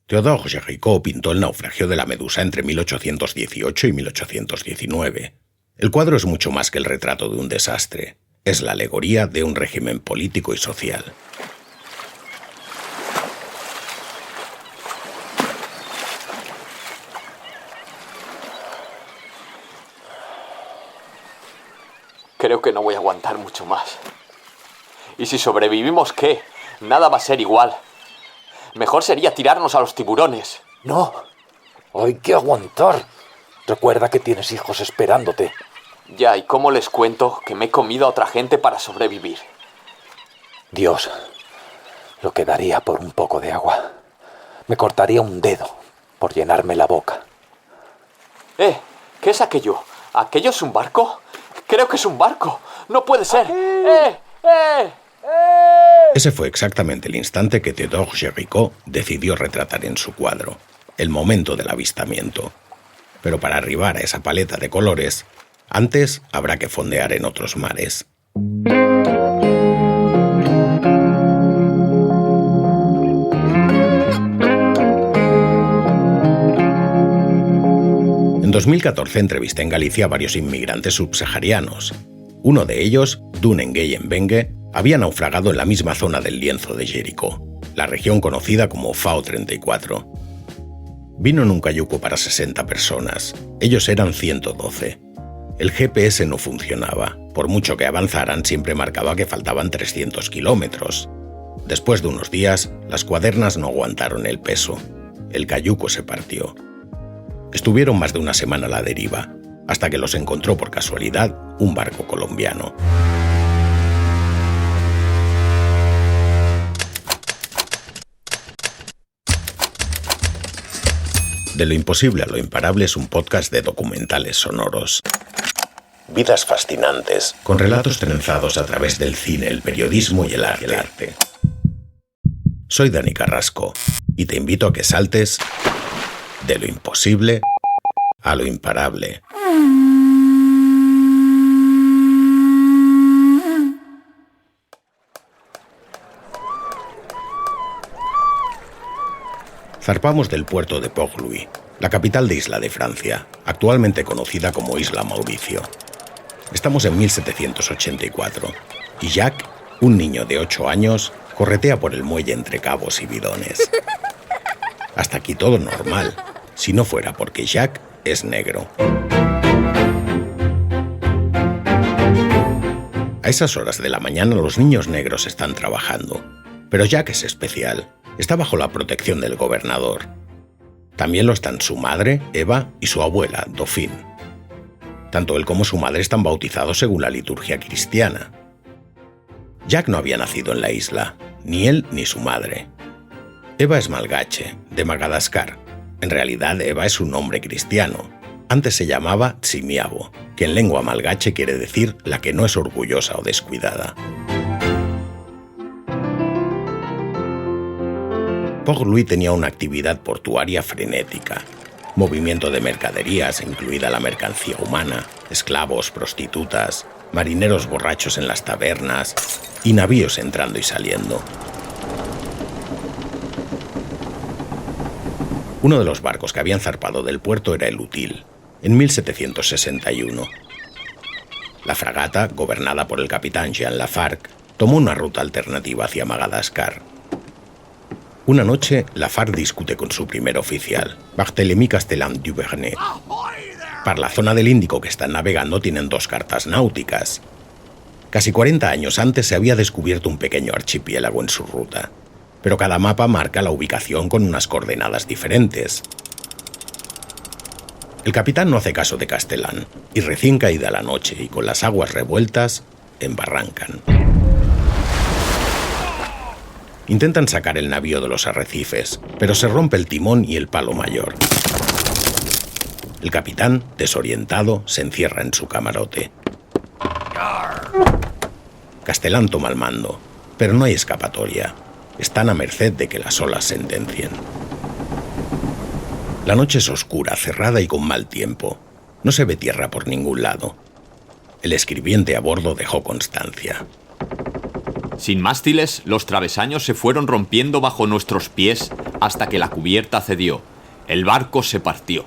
Théodore Géricault pintó el naufragio de la Medusa entre 1818 y 1819. El cuadro es mucho más que el retrato de un desastre. Es la alegoría de un régimen político y social. Creo que no voy a aguantar mucho más. ¿Y si sobrevivimos qué? Nada va a ser igual. Mejor sería tirarnos a los tiburones. No, hay que aguantar. Recuerda que tienes hijos esperándote. Ya, ¿y cómo les cuento que me he comido a otra gente para sobrevivir? Dios, lo que daría por un poco de agua. Me cortaría un dedo por llenarme la boca. ¿Qué es aquello? ¿Aquello es un barco? Creo que es un barco. No puede ser. Ese fue exactamente el instante que Théodore Géricault decidió retratar en su cuadro, el momento del avistamiento. Pero para arribar a esa paleta de colores, antes habrá que fondear en otros mares. En 2014 entrevisté en Galicia a varios inmigrantes subsaharianos. Uno de ellos, Dune Nguyen Bengue, había naufragado en la misma zona del lienzo de Géricault, la región conocida como FAO 34. Vino en un cayuco para 60 personas. Ellos eran 112. El GPS no funcionaba. Por mucho que avanzaran, siempre marcaba que faltaban 300 kilómetros. Después de unos días, las cuadernas no aguantaron el peso. El cayuco se partió. Estuvieron más de una semana a la deriva, hasta que los encontró por casualidad un barco colombiano. De lo imposible a lo imparable es un podcast de documentales sonoros. Vidas fascinantes, con relatos trenzados a través del cine, el periodismo y el arte. Soy Dani Carrasco y te invito a que saltes de lo imposible a lo imparable. Zarpamos del puerto de Port-Louis, la capital de Isla de Francia, actualmente conocida como Isla Mauricio. Estamos en 1784 y Jacques, un niño de 8 años, corretea por el muelle entre cabos y bidones. Hasta aquí todo normal, si no fuera porque Jacques es negro. A esas horas de la mañana los niños negros están trabajando, pero Jacques es especial. Está bajo la protección del gobernador. También lo están su madre, Eva, y su abuela, Dauphine. Tanto él como su madre están bautizados según la liturgia cristiana. Jacques no había nacido en la isla, ni él ni su madre. Eva es malgache, de Madagascar. En realidad, Eva es un nombre cristiano. Antes se llamaba Tsimiabo, que en lengua malgache quiere decir la que no es orgullosa o descuidada. Port-Louis tenía una actividad portuaria frenética. Movimiento de mercaderías, incluida la mercancía humana, esclavos, prostitutas, marineros borrachos en las tabernas y navíos entrando y saliendo. Uno de los barcos que habían zarpado del puerto era el Util, en 1761. La fragata, gobernada por el capitán Jean Lafargue, tomó una ruta alternativa hacia Madagascar. Una noche, Lafargue discute con su primer oficial, Barthélemy Castellan-Duvernay. Para la zona del Índico que están navegando tienen 2 cartas náuticas. Casi 40 años antes se había descubierto un pequeño archipiélago en su ruta, pero cada mapa marca la ubicación con unas coordenadas diferentes. El capitán no hace caso de Castellan, y recién caída la noche y con las aguas revueltas, embarrancan. Intentan sacar el navío de los arrecifes, pero se rompe el timón y el palo mayor. El capitán, desorientado, se encierra en su camarote. Castellan toma el mando, pero no hay escapatoria. Están a merced de que las olas sentencien. La noche es oscura, cerrada y con mal tiempo. No se ve tierra por ningún lado. El escribiente a bordo dejó constancia. Sin mástiles, los travesaños se fueron rompiendo bajo nuestros pies hasta que la cubierta cedió. El barco se partió.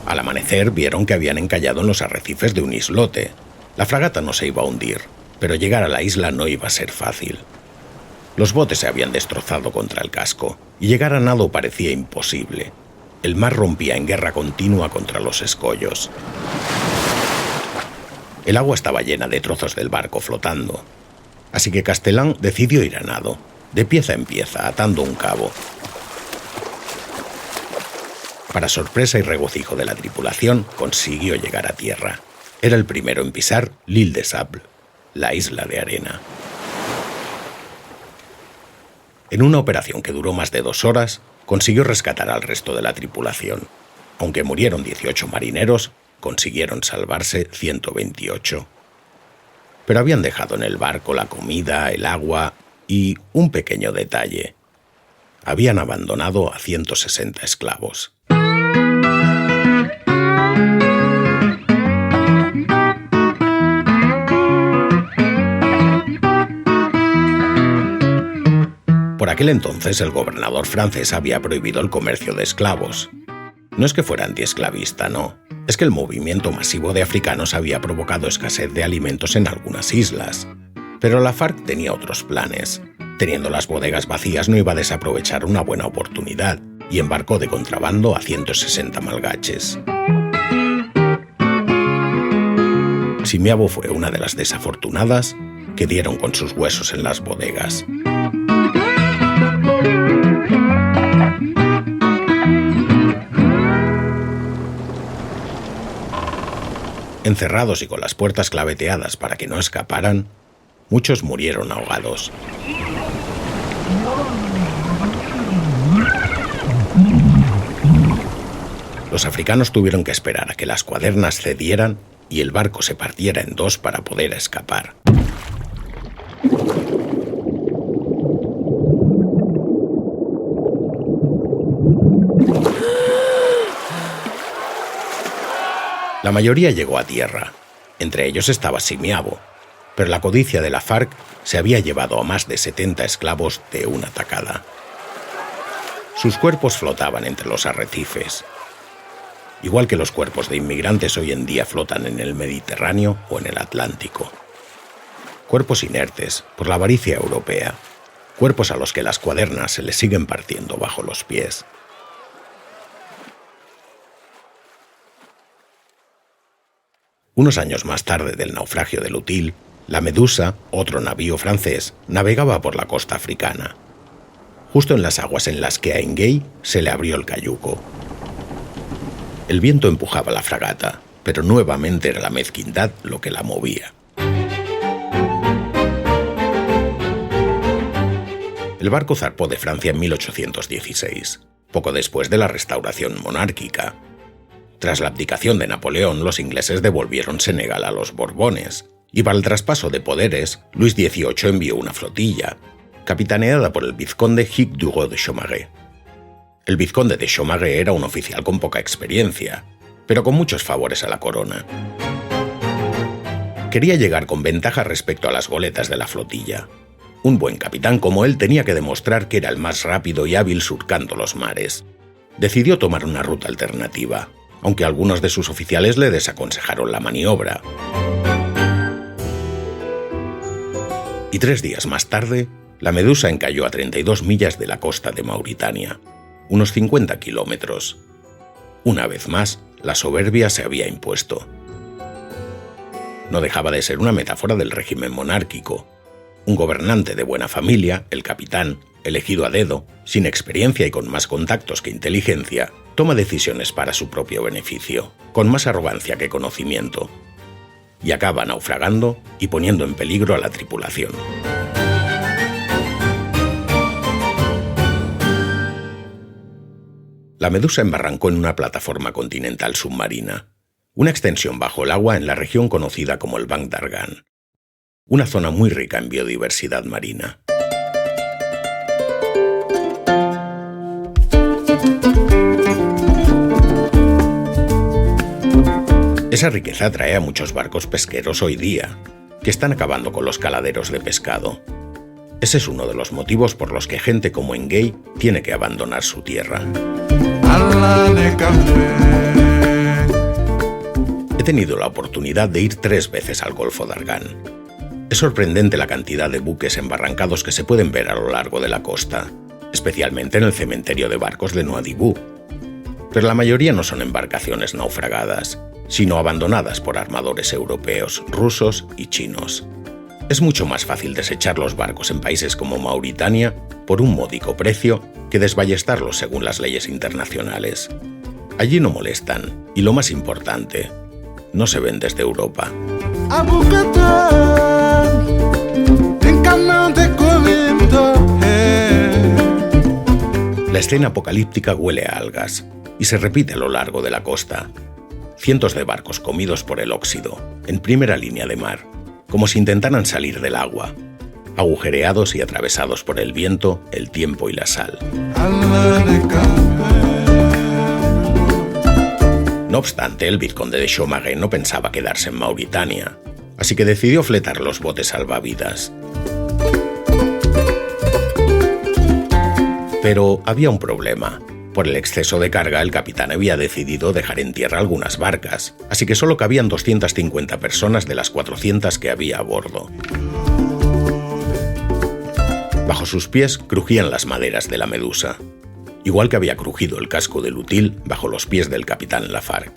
Al amanecer vieron que habían encallado en los arrecifes de un islote. La fragata no se iba a hundir, pero llegar a la isla no iba a ser fácil. Los botes se habían destrozado contra el casco, y llegar a nado parecía imposible. El mar rompía en guerra continua contra los escollos. El agua estaba llena de trozos del barco flotando, así que Castellán decidió ir a nado, de pieza en pieza, atando un cabo. Para sorpresa y regocijo de la tripulación, consiguió llegar a tierra. Era el primero en pisar l'Île de Sable, la isla de arena. En una operación que duró más de 2 horas, consiguió rescatar al resto de la tripulación. Aunque murieron 18 marineros, consiguieron salvarse 128. Pero habían dejado en el barco la comida, el agua y un pequeño detalle. Habían abandonado a 160 esclavos. Por aquel entonces el gobernador francés había prohibido el comercio de esclavos. No es que fuera antiesclavista, no. Es que el movimiento masivo de africanos había provocado escasez de alimentos en algunas islas. Pero la FARC tenía otros planes. Teniendo las bodegas vacías no iba a desaprovechar una buena oportunidad y embarcó de contrabando a 160 malgaches. Simiabo fue una de las desafortunadas que dieron con sus huesos en las bodegas. Encerrados y con las puertas claveteadas para que no escaparan, muchos murieron ahogados. Los africanos tuvieron que esperar a que las cuadernas cedieran y el barco se partiera en 2 para poder escapar. La mayoría llegó a tierra. Entre ellos estaba Simiabo, pero la codicia de la FARC se había llevado a más de 70 esclavos de una tacada. Sus cuerpos flotaban entre los arrecifes, igual que los cuerpos de inmigrantes hoy en día flotan en el Mediterráneo o en el Atlántico. Cuerpos inertes por la avaricia europea, cuerpos a los que las cuadernas se les siguen partiendo bajo los pies. Unos años más tarde del naufragio de Lutil, la Medusa, otro navío francés, navegaba por la costa africana, justo en las aguas en las que a Nguey se le abrió el cayuco. El viento empujaba la fragata, pero nuevamente era la mezquindad lo que la movía. El barco zarpó de Francia en 1816, poco después de la restauración monárquica. Tras la abdicación de Napoleón, los ingleses devolvieron Senegal a los Borbones, y para el traspaso de poderes, Luis XVIII envió una flotilla, capitaneada por el vizconde Hugues Dureau de Chaumareix. El vizconde de Chaumareix era un oficial con poca experiencia, pero con muchos favores a la corona. Quería llegar con ventaja respecto a las goletas de la flotilla. Un buen capitán como él tenía que demostrar que era el más rápido y hábil surcando los mares. Decidió tomar una ruta alternativa, aunque algunos de sus oficiales le desaconsejaron la maniobra. Y 3 días más tarde, la Medusa encalló a 32 millas de la costa de Mauritania, unos 50 kilómetros. Una vez más, la soberbia se había impuesto. No dejaba de ser una metáfora del régimen monárquico. Un gobernante de buena familia, el capitán, elegido a dedo, sin experiencia y con más contactos que inteligencia, toma decisiones para su propio beneficio, con más arrogancia que conocimiento, y acaba naufragando y poniendo en peligro a la tripulación. La Medusa embarrancó en una plataforma continental submarina, una extensión bajo el agua en la región conocida como el Banc d'Argan, una zona muy rica en biodiversidad marina. Esa riqueza atrae a muchos barcos pesqueros hoy día, que están acabando con los caladeros de pescado. Ese es uno de los motivos por los que gente como Nguyen tiene que abandonar su tierra. He tenido la oportunidad de ir 3 veces al Golfo de Argan. Es sorprendente la cantidad de buques embarrancados que se pueden ver a lo largo de la costa, especialmente en el cementerio de barcos de Nouadhibou. Pero la mayoría no son embarcaciones naufragadas, sino abandonadas por armadores europeos, rusos y chinos. Es mucho más fácil desechar los barcos en países como Mauritania por un módico precio que desballestarlos según las leyes internacionales. Allí no molestan, y lo más importante, no se ven desde Europa. La escena apocalíptica huele a algas y se repite a lo largo de la costa. Cientos de barcos comidos por el óxido, en primera línea de mar, como si intentaran salir del agua, agujereados y atravesados por el viento, el tiempo y la sal. No obstante, el vizconde de Chaumareix no pensaba quedarse en Mauritania, así que decidió fletar los botes salvavidas. Pero había un problema. Por el exceso de carga, el capitán había decidido dejar en tierra algunas barcas, así que solo cabían 250 personas de las 400 que había a bordo. Bajo sus pies crujían las maderas de la Medusa, igual que había crujido el casco del Util bajo los pies del capitán Lafargue.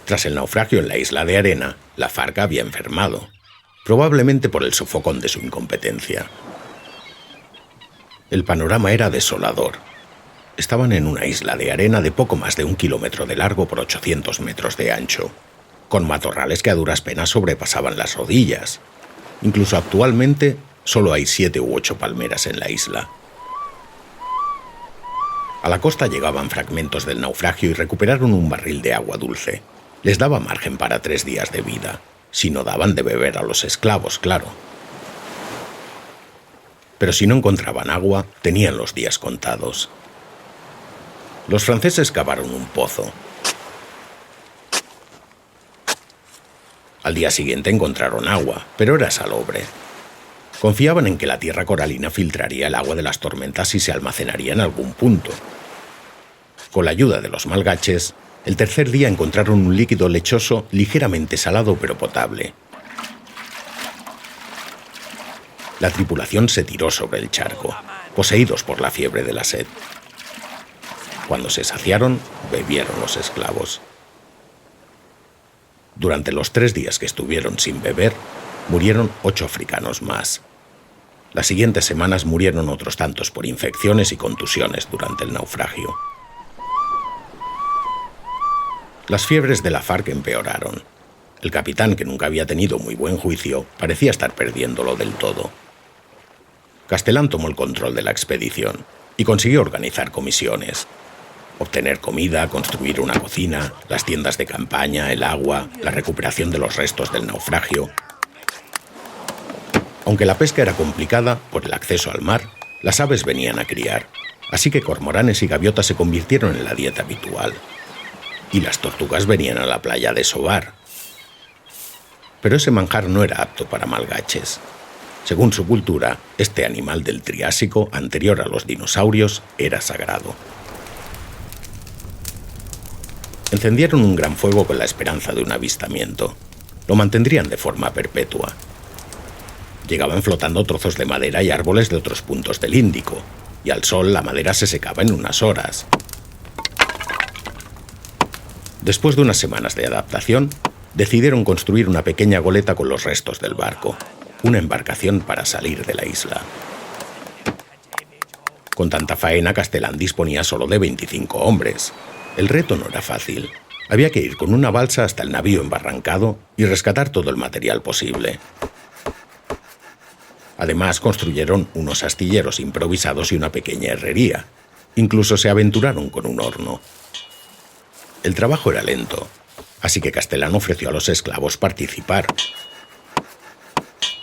Tras el naufragio en la isla de Arena, Lafargue había enfermado, probablemente por el sofocón de su incompetencia. El panorama era desolador. Estaban en una isla de arena de poco más de 1 kilómetro de largo por 800 metros de ancho, con matorrales que a duras penas sobrepasaban las rodillas. Incluso actualmente solo hay 7 u 8 palmeras en la isla. A la costa llegaban fragmentos del naufragio y recuperaron un barril de agua dulce. Les daba margen para 3 días de vida, si no daban de beber a los esclavos, claro. Pero si no encontraban agua, tenían los días contados. Los franceses cavaron un pozo. Al día siguiente encontraron agua, pero era salobre. Confiaban en que la tierra coralina filtraría el agua de las tormentas y se almacenaría en algún punto. Con la ayuda de los malgaches, el tercer día encontraron un líquido lechoso ligeramente salado pero potable. La tripulación se tiró sobre el charco, poseídos por la fiebre de la sed. Cuando se saciaron, bebieron los esclavos. Durante los 3 días que estuvieron sin beber, murieron 8 africanos más. Las siguientes semanas murieron otros tantos por infecciones y contusiones durante el naufragio. Las fiebres de Lafargue empeoraron. El capitán, que nunca había tenido muy buen juicio, parecía estar perdiéndolo del todo. Castellán tomó el control de la expedición y consiguió organizar comisiones. Obtener comida, construir una cocina, las tiendas de campaña, el agua, la recuperación de los restos del naufragio. Aunque la pesca era complicada por el acceso al mar, las aves venían a criar, así que cormoranes y gaviotas se convirtieron en la dieta habitual. Y las tortugas venían a la playa de Sobar. Pero ese manjar no era apto para malgaches. Según su cultura, este animal del Triásico, anterior a los dinosaurios, era sagrado. Encendieron un gran fuego con la esperanza de un avistamiento. Lo mantendrían de forma perpetua. Llegaban flotando trozos de madera y árboles de otros puntos del Índico, y al sol la madera se secaba en unas horas. Después de unas semanas de adaptación, decidieron construir una pequeña goleta con los restos del barco, una embarcación para salir de la isla. Con tanta faena, Castellán disponía solo de 25 hombres. El reto no era fácil. Había que ir con una balsa hasta el navío embarrancado y rescatar todo el material posible. Además, construyeron unos astilleros improvisados y una pequeña herrería. Incluso se aventuraron con un horno. El trabajo era lento, así que Castellán ofreció a los esclavos participar.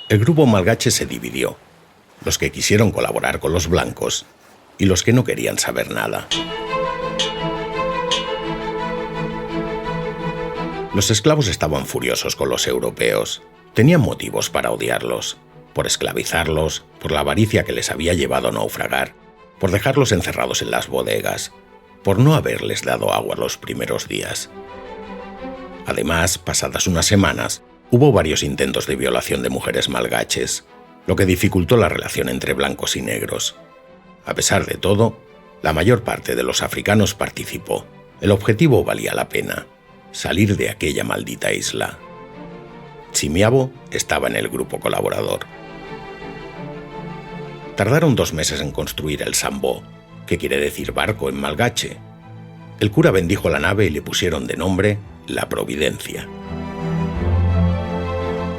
El grupo malgache se dividió. Los que quisieron colaborar con los blancos y los que no querían saber nada. Los esclavos estaban furiosos con los europeos. Tenían motivos para odiarlos, por esclavizarlos, por la avaricia que les había llevado a naufragar, por dejarlos encerrados en las bodegas, por no haberles dado agua los primeros días. Además, pasadas unas semanas, hubo varios intentos de violación de mujeres malgaches, lo que dificultó la relación entre blancos y negros. A pesar de todo, la mayor parte de los africanos participó. El objetivo valía la pena: salir de aquella maldita isla. Chimiabo estaba en el grupo colaborador. Tardaron 2 meses en construir el Sambo, que quiere decir barco en malgache. El cura bendijo la nave y le pusieron de nombre La Providencia.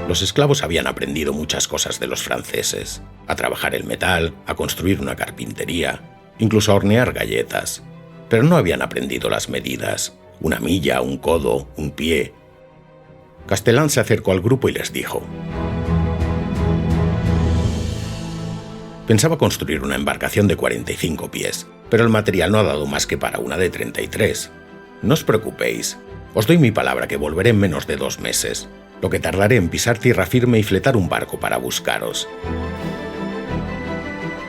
Los esclavos habían aprendido muchas cosas de los franceses: a trabajar el metal, a construir una carpintería, incluso a hornear galletas. Pero no habían aprendido las medidas: una milla, un codo, un pie. Castellán se acercó al grupo y les dijo: pensaba construir una embarcación de 45 pies, pero el material no ha dado más que para una de 33. No os preocupéis, os doy mi palabra que volveré en menos de 2 meses, lo que tardaré en pisar tierra firme y fletar un barco para buscaros.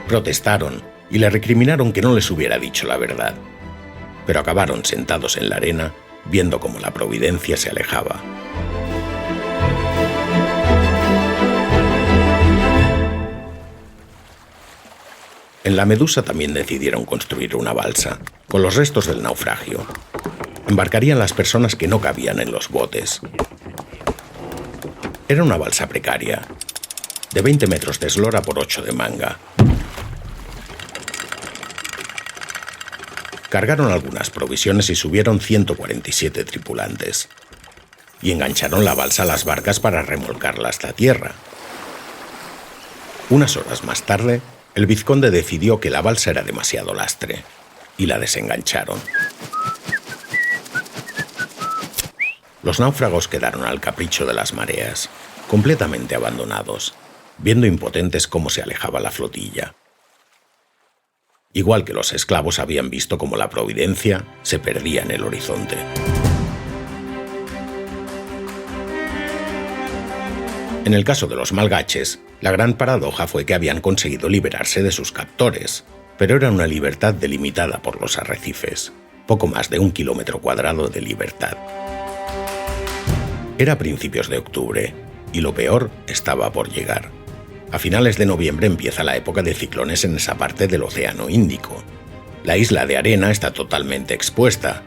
Protestaron y le recriminaron que no les hubiera dicho la verdad, pero acabaron sentados en la arena, viendo cómo la Providencia se alejaba. En la Medusa también decidieron construir una balsa, con los restos del naufragio. Embarcarían las personas que no cabían en los botes. Era una balsa precaria, de 20 metros de eslora por 8 de manga. Cargaron algunas provisiones y subieron 147 tripulantes. Y engancharon la balsa a las barcas para remolcarla hasta tierra. Unas horas más tarde, el vizconde decidió que la balsa era demasiado lastre y la desengancharon. Los náufragos quedaron al capricho de las mareas, completamente abandonados, viendo impotentes cómo se alejaba la flotilla. Igual que los esclavos habían visto cómo la Providencia se perdía en el horizonte. En el caso de los malgaches, la gran paradoja fue que habían conseguido liberarse de sus captores, pero era una libertad delimitada por los arrecifes, poco más de 1 kilómetro cuadrado de libertad. Era principios de octubre, y lo peor estaba por llegar. A finales de noviembre empieza la época de ciclones en esa parte del Océano Índico. La isla de arena está totalmente expuesta.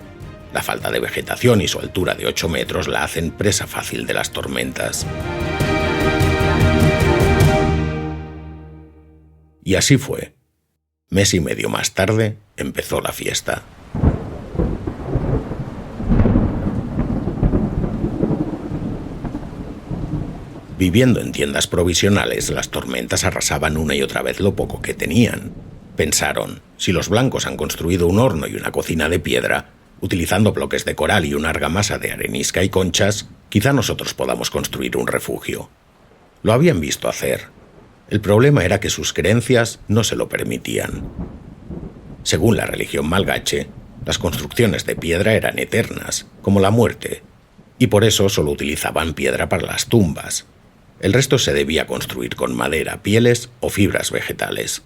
La falta de vegetación y su altura de 8 metros la hacen presa fácil de las tormentas. Y así fue. Mes y medio más tarde empezó la fiesta. Viviendo en tiendas provisionales, las tormentas arrasaban una y otra vez lo poco que tenían. Pensaron: si los blancos han construido un horno y una cocina de piedra, utilizando bloques de coral y una argamasa de arenisca y conchas, quizá nosotros podamos construir un refugio. Lo habían visto hacer. El problema era que sus creencias no se lo permitían. Según la religión malgache, las construcciones de piedra eran eternas, como la muerte, y por eso solo utilizaban piedra para las tumbas. El resto se debía construir con madera, pieles o fibras vegetales.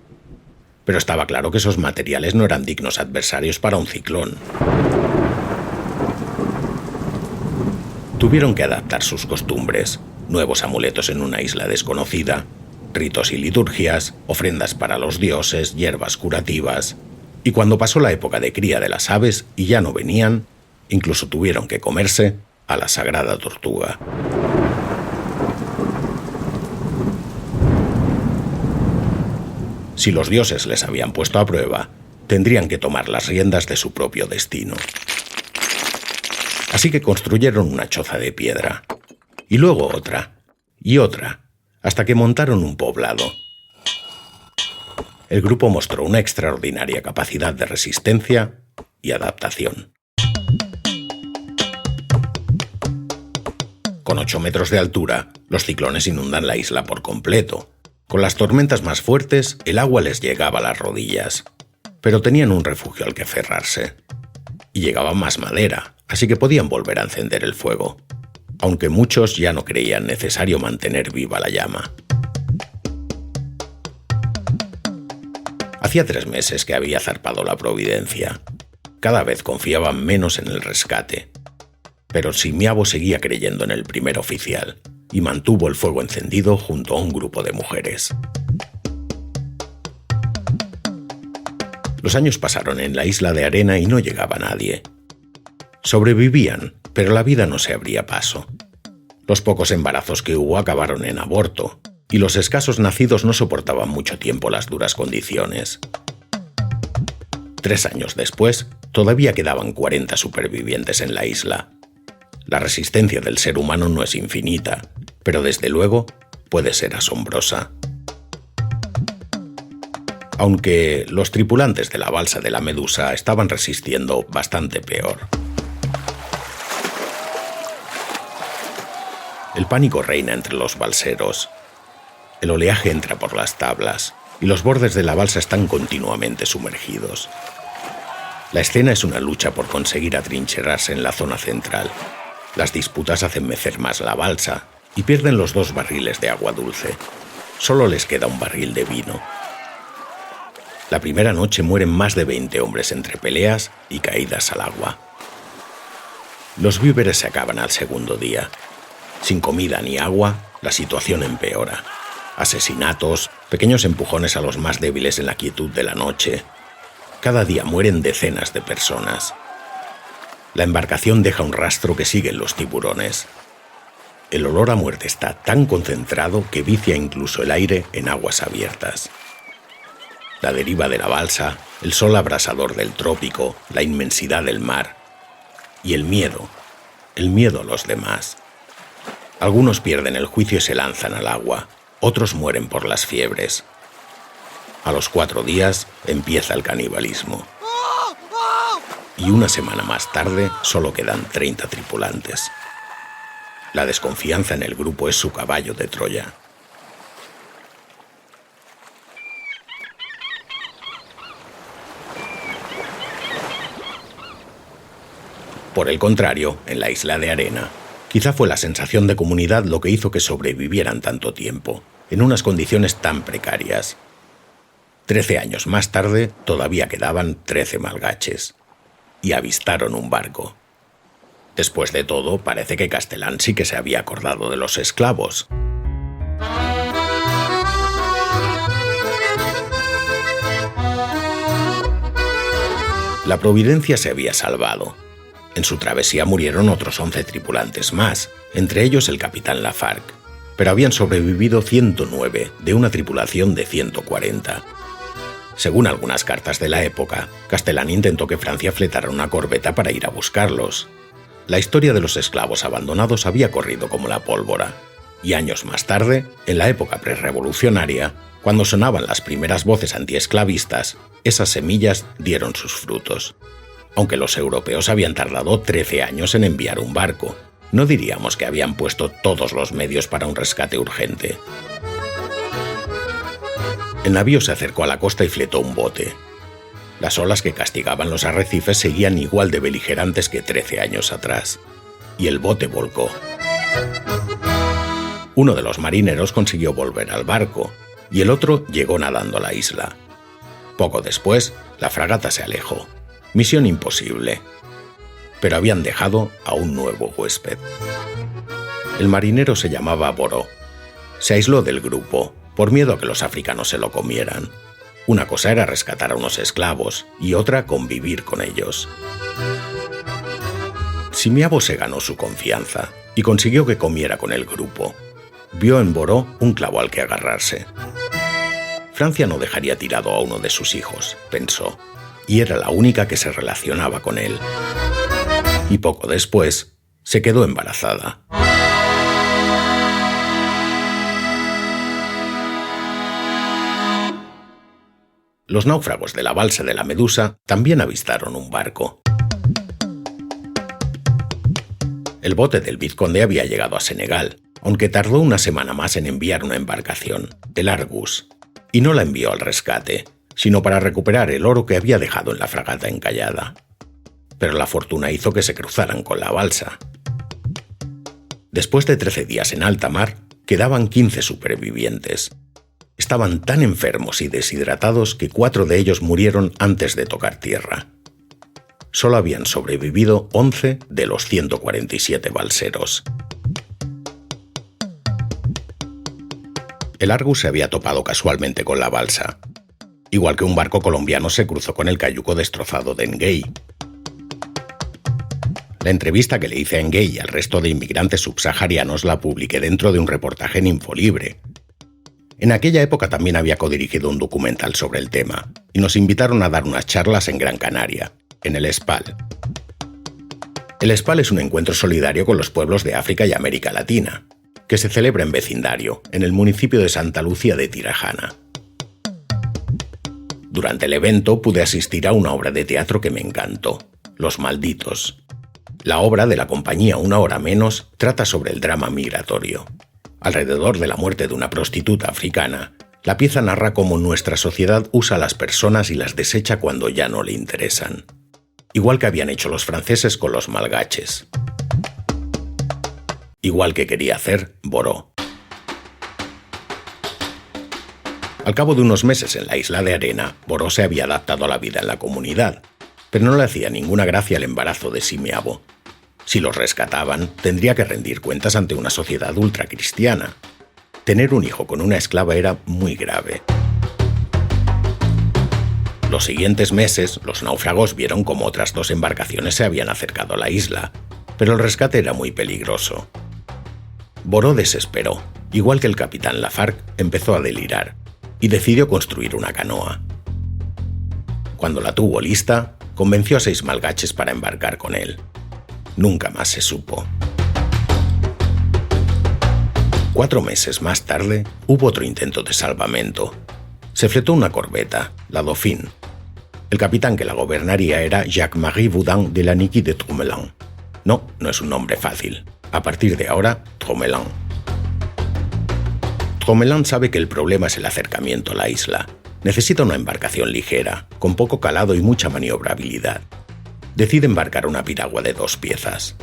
Pero estaba claro que esos materiales no eran dignos adversarios para un ciclón. Tuvieron que adaptar sus costumbres, nuevos amuletos en una isla desconocida, ritos y liturgias, ofrendas para los dioses, hierbas curativas. Y cuando pasó la época de cría de las aves y ya no venían, incluso tuvieron que comerse a la sagrada tortuga. Si los dioses les habían puesto a prueba, tendrían que tomar las riendas de su propio destino. Así que construyeron una choza de piedra, y luego otra, y otra, hasta que montaron un poblado. El grupo mostró una extraordinaria capacidad de resistencia y adaptación. Con 8 metros de altura, los ciclones inundan la isla por completo. Con las tormentas más fuertes, el agua les llegaba a las rodillas. pero tenían un refugio al que aferrarse. Y llegaba más madera, así que podían volver a encender el fuego, aunque muchos ya no creían necesario mantener viva la llama. Hacía 3 meses que había zarpado la Providencia. Cada vez confiaban menos en el rescate. Pero Simiavo seguía creyendo en el primer oficial y mantuvo el fuego encendido junto a un grupo de mujeres. Los años pasaron en la isla de arena y no llegaba nadie. Sobrevivían, pero la vida no se abría paso. Los pocos embarazos que hubo acabaron en aborto, y los escasos nacidos no soportaban mucho tiempo las duras condiciones. 3 años después, todavía quedaban 40 supervivientes en la isla. La resistencia del ser humano no es infinita, pero desde luego puede ser asombrosa. Aunque los tripulantes de la balsa de la Medusa estaban resistiendo bastante peor. El pánico reina entre los balseros. El oleaje entra por las tablas y los bordes de la balsa están continuamente sumergidos. La escena es una lucha por conseguir atrincherarse en la zona central. Las disputas hacen mecer más la balsa y pierden los 2 barriles de agua dulce. Solo les queda un barril de vino. La primera noche mueren más de 20 hombres entre peleas y caídas al agua. Los víveres se acaban al segundo día. Sin comida ni agua, la situación empeora. Asesinatos, pequeños empujones a los más débiles en la quietud de la noche. Cada día mueren decenas de personas. La embarcación deja un rastro que siguen los tiburones. El olor a muerte está tan concentrado que vicia incluso el aire en aguas abiertas. La deriva de la balsa, el sol abrasador del trópico, la inmensidad del mar y el miedo a los demás. Algunos pierden el juicio y se lanzan al agua, otros mueren por las fiebres. A los 4 días empieza el canibalismo. Y una semana más tarde solo quedan 30 tripulantes. La desconfianza en el grupo es su caballo de Troya. Por el contrario, en la isla de arena, quizá fue la sensación de comunidad lo que hizo que sobrevivieran tanto tiempo, en unas condiciones tan precarias. 13 años más tarde, todavía quedaban 13 malgaches. Y avistaron un barco. Después de todo, parece que Castellán sí que se había acordado de los esclavos. La Providencia se había salvado. En su travesía murieron otros 11 tripulantes más, entre ellos el capitán Lafargue, pero habían sobrevivido 109 de una tripulación de 140. Según algunas cartas de la época, Castellán intentó que Francia fletara una corbeta para ir a buscarlos. La historia de los esclavos abandonados había corrido como la pólvora, y años más tarde, en la época prerrevolucionaria, cuando sonaban las primeras voces antiesclavistas, esas semillas dieron sus frutos. Aunque los europeos habían tardado 13 años en enviar un barco, no diríamos que habían puesto todos los medios para un rescate urgente. El navío se acercó a la costa y fletó un bote. Las olas que castigaban los arrecifes seguían igual de beligerantes que 13 años atrás, y el bote volcó. Uno de los marineros consiguió volver al barco, y el otro llegó nadando a la isla. Poco después, la fragata se alejó. Misión imposible. Pero habían dejado a un nuevo huésped. El marinero se llamaba Boró. Se aisló del grupo, por miedo a que los africanos se lo comieran. Una cosa era rescatar a unos esclavos y otra convivir con ellos. Simiavo se ganó su confianza y consiguió que comiera con el grupo. Vio en Boró un clavo al que agarrarse. Francia no dejaría tirado a uno de sus hijos, pensó, y era la única que se relacionaba con él. Y poco después, se quedó embarazada. Los náufragos de la balsa de la Medusa también avistaron un barco. El bote del vizconde había llegado a Senegal, aunque tardó una semana más en enviar una embarcación, el Argus, y no la envió al rescate, sino para recuperar el oro que había dejado en la fragata encallada. Pero la fortuna hizo que se cruzaran con la balsa. Después de 13 días en alta mar, quedaban 15 supervivientes. Estaban tan enfermos y deshidratados que 4 de ellos murieron antes de tocar tierra. Solo habían sobrevivido 11 de los 147 balseros. El Argus se había topado casualmente con la balsa, igual que un barco colombiano se cruzó con el cayuco destrozado de Nguey. La entrevista que le hice a Nguey y al resto de inmigrantes subsaharianos la publiqué dentro de un reportaje en Infolibre. En aquella época también había codirigido un documental sobre el tema, y nos invitaron a dar unas charlas en Gran Canaria, en el SPAL. El SPAL es un encuentro solidario con los pueblos de África y América Latina, que se celebra en vecindario, en el municipio de Santa Lucía de Tirajana. Durante el evento pude asistir a una obra de teatro que me encantó, Los Malditos. La obra de la compañía Una Hora Menos trata sobre el drama migratorio. Alrededor de la muerte de una prostituta africana, la pieza narra cómo nuestra sociedad usa a las personas y las desecha cuando ya no le interesan. Igual que habían hecho los franceses con los malgaches. Igual que quería hacer Boró. Al cabo de unos meses en la isla de Arena, Boró se había adaptado a la vida en la comunidad, pero no le hacía ninguna gracia el embarazo de Simiabo. Si los rescataban, tendría que rendir cuentas ante una sociedad ultracristiana. Tener un hijo con una esclava era muy grave. Los siguientes meses, los náufragos vieron cómo otras 2 embarcaciones se habían acercado a la isla, pero el rescate era muy peligroso. Boró desesperó, igual que el capitán Lafargue empezó a delirar, y decidió construir una canoa. Cuando la tuvo lista, convenció a 6 malgaches para embarcar con él. Nunca más se supo. 4 meses más tarde, hubo otro intento de salvamento. Se fletó una corbeta, la Dauphine. El capitán que la gobernaría era Jacques-Marie Boudin de Laniqui de Tromelin. No es un nombre fácil. A partir de ahora, Tromelin. Tromelin sabe que el problema es el acercamiento a la isla. Necesita una embarcación ligera, con poco calado y mucha maniobrabilidad. Decide embarcar una piragua de 2 piezas.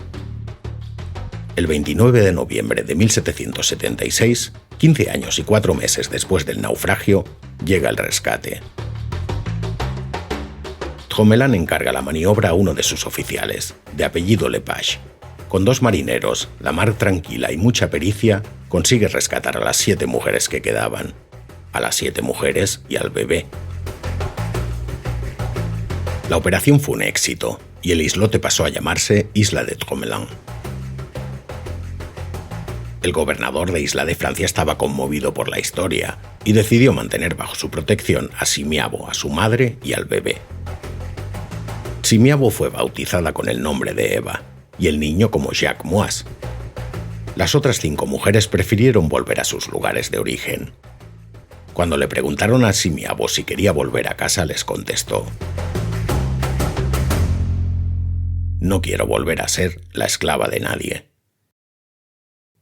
El 29 de noviembre de 1776, 15 años y 4 meses después del naufragio, llega el rescate. Tromelin encarga la maniobra a uno de sus oficiales, de apellido Lepage. Con 2 marineros, la mar tranquila y mucha pericia, consigue rescatar a las 7 mujeres que quedaban. A las 7 mujeres y al bebé. La operación fue un éxito, y el islote pasó a llamarse Isla de Tromelin. El gobernador de Isla de Francia estaba conmovido por la historia, y decidió mantener bajo su protección a Simiabo, a su madre y al bebé. Simiabo fue bautizada con el nombre de Eva, y el niño como Jacques Moise. Las otras 5 mujeres prefirieron volver a sus lugares de origen. Cuando le preguntaron a Simiabo si quería volver a casa, les contestó: «No quiero volver a ser la esclava de nadie».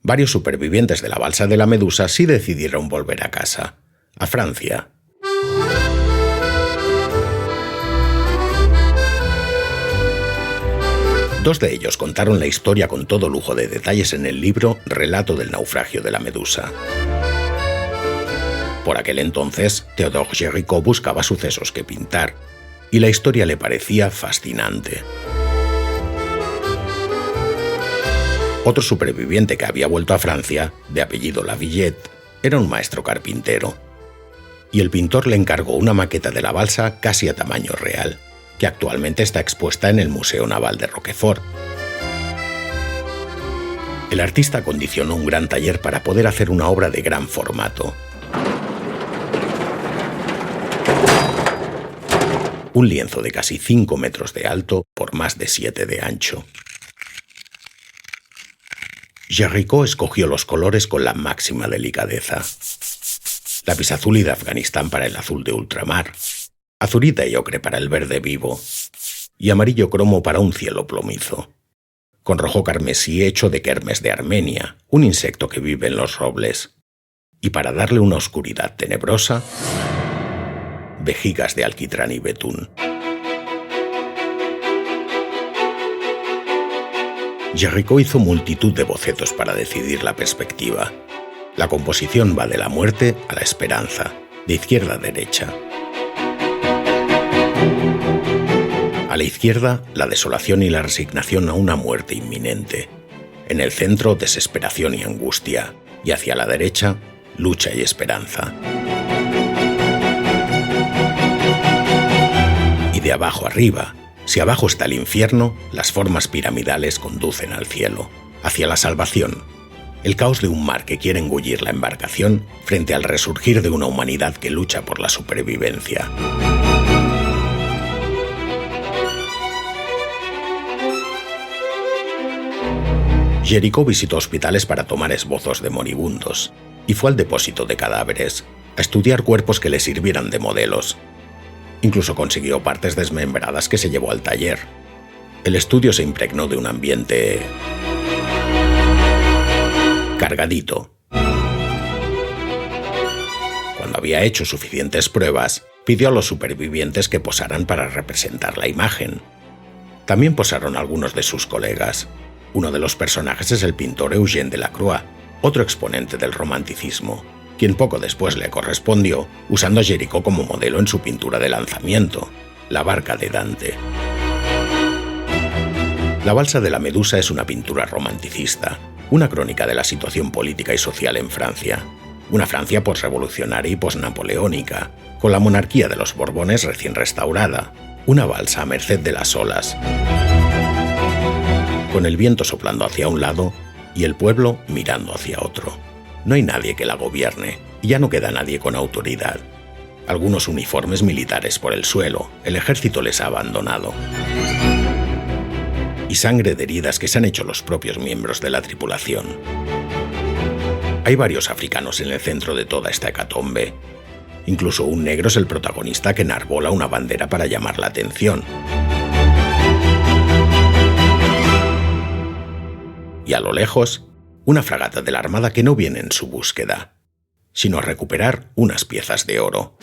Varios supervivientes de la balsa de la Medusa sí decidieron volver a casa, a Francia. Dos de ellos contaron la historia con todo lujo de detalles en el libro Relato del naufragio de la Medusa. Por aquel entonces, Théodore Géricault buscaba sucesos que pintar, y la historia le parecía fascinante. Otro superviviente que había vuelto a Francia, de apellido Lavillette, era un maestro carpintero, y el pintor le encargó una maqueta de la balsa casi a tamaño real, que actualmente está expuesta en el Museo Naval de Roquefort. El artista acondicionó un gran taller para poder hacer una obra de gran formato. Un lienzo de casi 5 metros de alto por más de 7 de ancho. Géricault escogió los colores con la máxima delicadeza. Lápiz-azul de Afganistán para el azul de ultramar, azurita y ocre para el verde vivo, y amarillo cromo para un cielo plomizo, con rojo carmesí hecho de kermes de Armenia, un insecto que vive en los robles, y para darle una oscuridad tenebrosa, vejigas de alquitrán y betún. Géricault hizo multitud de bocetos para decidir la perspectiva. La composición va de la muerte a la esperanza, de izquierda a derecha. A la izquierda, la desolación y la resignación a una muerte inminente. En el centro, desesperación y angustia. Y hacia la derecha, lucha y esperanza. Y de abajo arriba, si abajo está el infierno, las formas piramidales conducen al cielo, hacia la salvación. El caos de un mar que quiere engullir la embarcación frente al resurgir de una humanidad que lucha por la supervivencia. Géricault visitó hospitales para tomar esbozos de moribundos y fue al depósito de cadáveres a estudiar cuerpos que le sirvieran de modelos. Incluso consiguió partes desmembradas que se llevó al taller. El estudio se impregnó de un ambiente cargadito. Cuando había hecho suficientes pruebas, pidió a los supervivientes que posaran para representar la imagen. También posaron algunos de sus colegas. Uno de los personajes es el pintor Eugène Delacroix, otro exponente del romanticismo, quien poco después le correspondió, usando a Géricault como modelo en su pintura de lanzamiento, La barca de Dante. La balsa de la Medusa es una pintura romanticista, una crónica de la situación política y social en Francia, una Francia posrevolucionaria y posnapoleónica, con la monarquía de los Borbones recién restaurada, una balsa a merced de las olas, con el viento soplando hacia un lado y el pueblo mirando hacia otro. No hay nadie que la gobierne, y ya no queda nadie con autoridad. Algunos uniformes militares por el suelo, el ejército les ha abandonado. Y sangre de heridas que se han hecho los propios miembros de la tripulación. Hay varios africanos en el centro de toda esta hecatombe. Incluso un negro es el protagonista que enarbola una bandera para llamar la atención. Y a lo lejos, una fragata de la Armada que no viene en su búsqueda, sino a recuperar unas piezas de oro.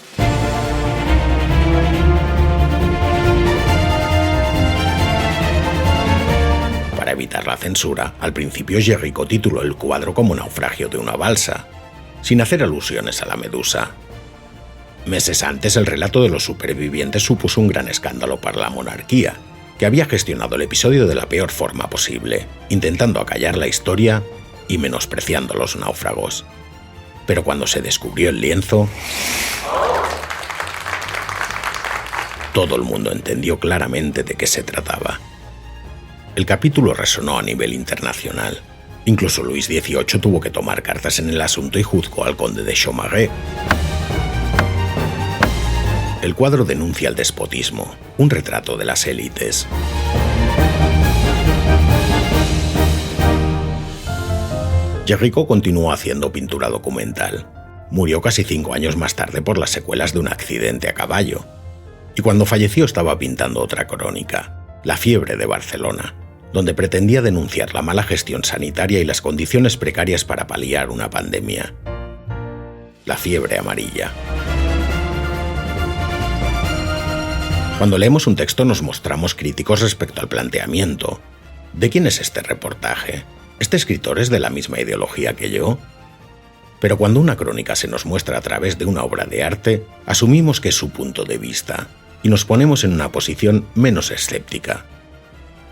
Para evitar la censura, al principio Géricault tituló el cuadro como Naufragio de una balsa, sin hacer alusiones a la Medusa. Meses antes, el relato de los supervivientes supuso un gran escándalo para la monarquía, que había gestionado el episodio de la peor forma posible, intentando acallar la historia y menospreciando los náufragos. Pero cuando se descubrió el lienzo, todo el mundo entendió claramente de qué se trataba. El capítulo resonó a nivel internacional. Incluso Luis XVIII tuvo que tomar cartas en el asunto y juzgó al conde de Chaumareix. El cuadro denuncia el despotismo, un retrato de las élites. Géricault continuó haciendo pintura documental. Murió casi 5 años más tarde por las secuelas de un accidente a caballo. Y cuando falleció estaba pintando otra crónica, La fiebre de Barcelona, donde pretendía denunciar la mala gestión sanitaria y las condiciones precarias para paliar una pandemia. La fiebre amarilla. Cuando leemos un texto nos mostramos críticos respecto al planteamiento. ¿De quién es este reportaje? ¿Este escritor es de la misma ideología que yo? Pero cuando una crónica se nos muestra a través de una obra de arte, asumimos que es su punto de vista y nos ponemos en una posición menos escéptica.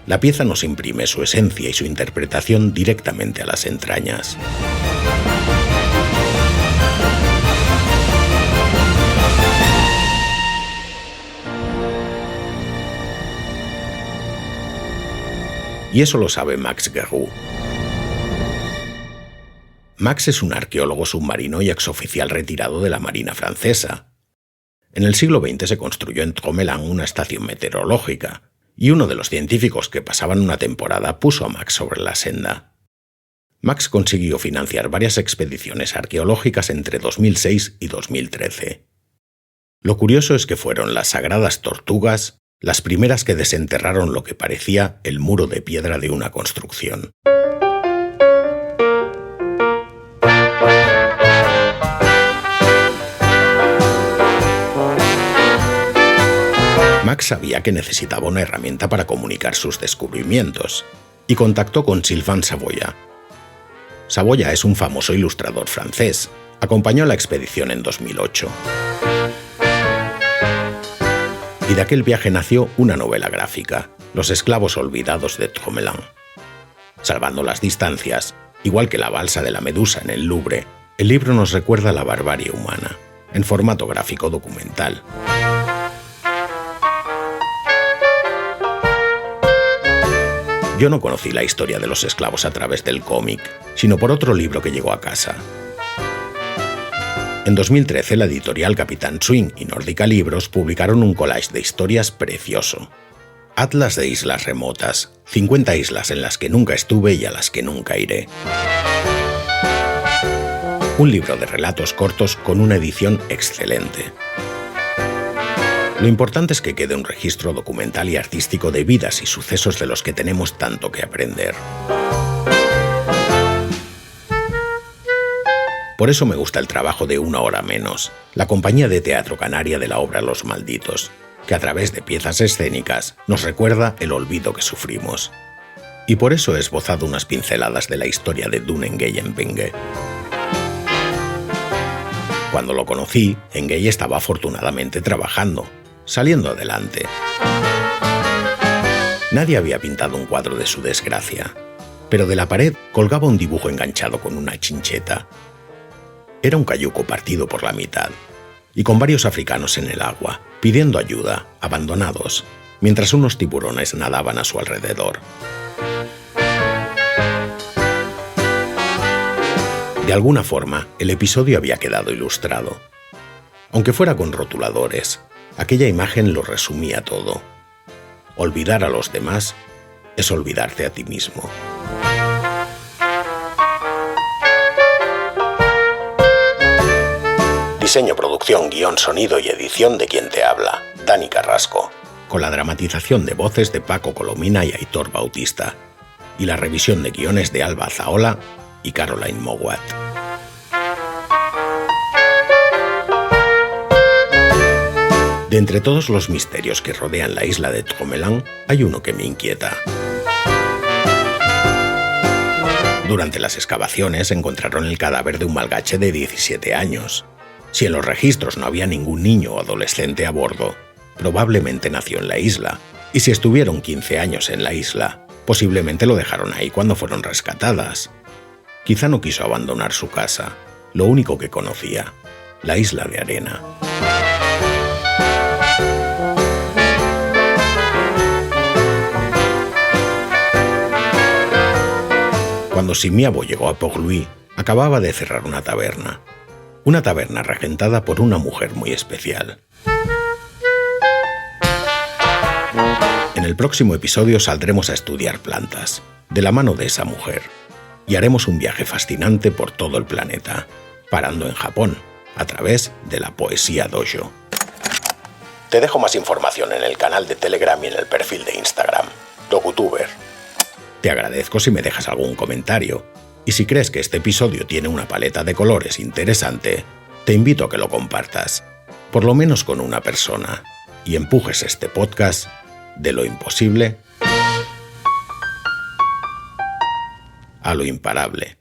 La pieza nos imprime su esencia y su interpretación directamente a las entrañas. Y eso lo sabe Max Guéroult. Max es un arqueólogo submarino y exoficial retirado de la Marina francesa. En el siglo XX se construyó en Tromelin una estación meteorológica, y uno de los científicos que pasaban una temporada puso a Max sobre la senda. Max consiguió financiar varias expediciones arqueológicas entre 2006 y 2013. Lo curioso es que fueron las Sagradas Tortugas las primeras que desenterraron lo que parecía el muro de piedra de una construcción. Max sabía que necesitaba una herramienta para comunicar sus descubrimientos y contactó con Sylvain Saboya. Saboya es un famoso ilustrador francés. Acompañó la expedición en 2008. Y de aquel viaje nació una novela gráfica, Los esclavos olvidados de Tromelin. Salvando las distancias, igual que la balsa de la Medusa en el Louvre, el libro nos recuerda la barbarie humana, en formato gráfico documental. Yo no conocí la historia de los esclavos a través del cómic, sino por otro libro que llegó a casa. En 2013, la editorial Capitán Swing y Nórdica Libros publicaron un collage de historias precioso. Atlas de islas remotas, 50 islas en las que nunca estuve y a las que nunca iré. Un libro de relatos cortos con una edición excelente. Lo importante es que quede un registro documental y artístico de vidas y sucesos de los que tenemos tanto que aprender. Por eso me gusta el trabajo de Una hora menos, la compañía de teatro canaria de la obra Los Malditos, que a través de piezas escénicas nos recuerda el olvido que sufrimos. Y por eso he esbozado unas pinceladas de la historia de Dune Nguyen Bengue. Cuando lo conocí, Nguyen estaba afortunadamente trabajando, saliendo adelante. Nadie había pintado un cuadro de su desgracia, pero de la pared colgaba un dibujo enganchado con una chincheta. Era un cayuco partido por la mitad, y con varios africanos en el agua, pidiendo ayuda, abandonados, mientras unos tiburones nadaban a su alrededor. De alguna forma, el episodio había quedado ilustrado. Aunque fuera con rotuladores, aquella imagen lo resumía todo. Olvidar a los demás es olvidarte a ti mismo. Diseño, producción, guión, sonido y edición de quien te habla, Dani Carrasco, con la dramatización de voces de Paco Colomina y Aitor Bautista, y la revisión de guiones de Alba Zaola y Caroline Mowat. De entre todos los misterios que rodean la isla de Tromelin, hay uno que me inquieta. Durante las excavaciones encontraron el cadáver de un malgache de 17 años. Si en los registros no había ningún niño o adolescente a bordo, probablemente nació en la isla, y si estuvieron 15 años en la isla, posiblemente lo dejaron ahí cuando fueron rescatadas. Quizá no quiso abandonar su casa, lo único que conocía, la isla de arena. Cuando Simiabo llegó a Port-Louis, acababa de cerrar una taberna regentada por una mujer muy especial. En el próximo episodio saldremos a estudiar plantas, de la mano de esa mujer, y haremos un viaje fascinante por todo el planeta, parando en Japón, a través de la poesía dojo. Te dejo más información en el canal de Telegram y en el perfil de Instagram, Docutuber. Te agradezco si me dejas algún comentario, y si crees que este episodio tiene una paleta de colores interesante, te invito a que lo compartas, por lo menos con una persona, y empujes este podcast de lo imposible a lo imparable.